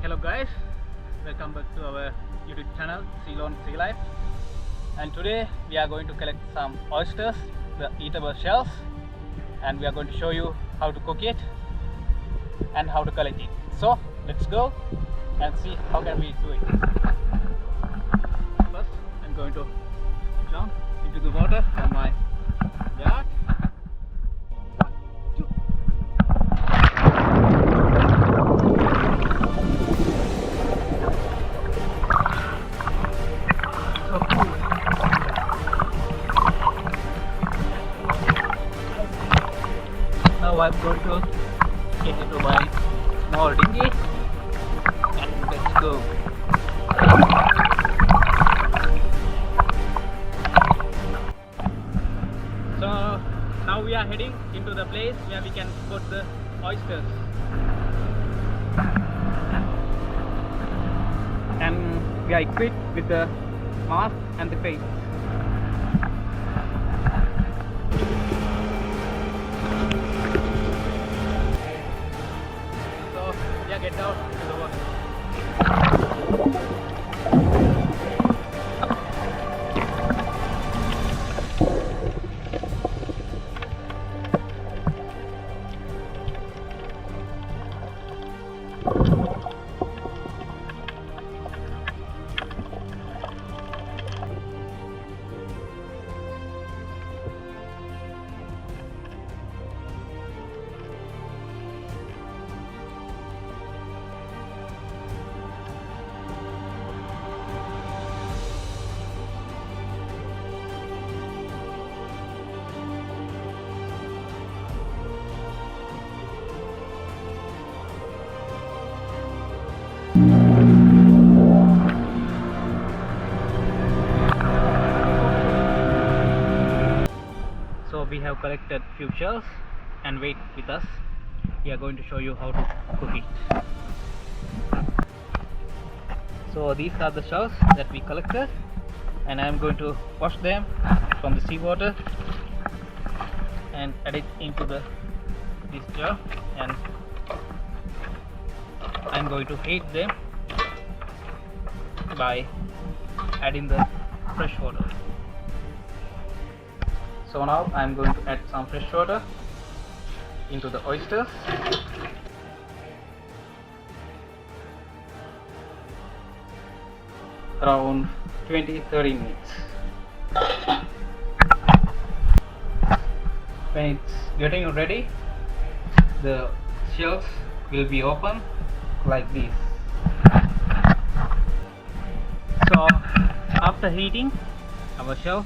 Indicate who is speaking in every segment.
Speaker 1: Hello guys, welcome back to our YouTube channel Ceylon Sea Life. And today we are going to collect some oysters, the eatable shells, and we are going to show you how to cook it and how to collect it. So let's go and see how can we do it. First I'm going to jump into the water from my yacht. Now I'm going to get into my small dinghy and let's go. So now we are heading into the place where we can put the oysters, and we are equipped with the mask and the face. Get down to the water. So we have collected few shells, and wait with us, we are going to show you how to cook it. So these are the shells that we collected, and I am going to wash them from the seawater and add it into this jar, and I am going to heat them by adding the fresh water. So now I am going to add some fresh water into the oysters. Around 20-30 minutes. When it's getting ready, the shells will be open like this. So after heating, our shells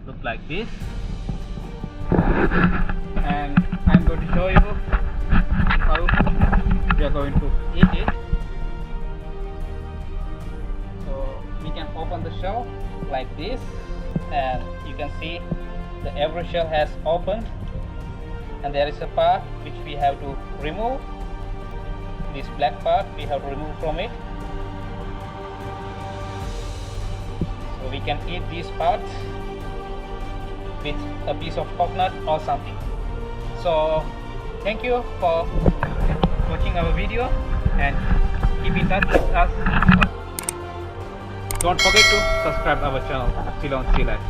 Speaker 1: look like this, and I'm going to show you how we are going to eat it. So we can open the shell like this, and you can see that every shell has opened, and there is a part which we have to remove. This black part we have to remove from it, so we can eat these parts with a piece of coconut or something. So thank you for watching our video, and keep in touch with us. Don't forget to subscribe our channel Ceylon Sea Life.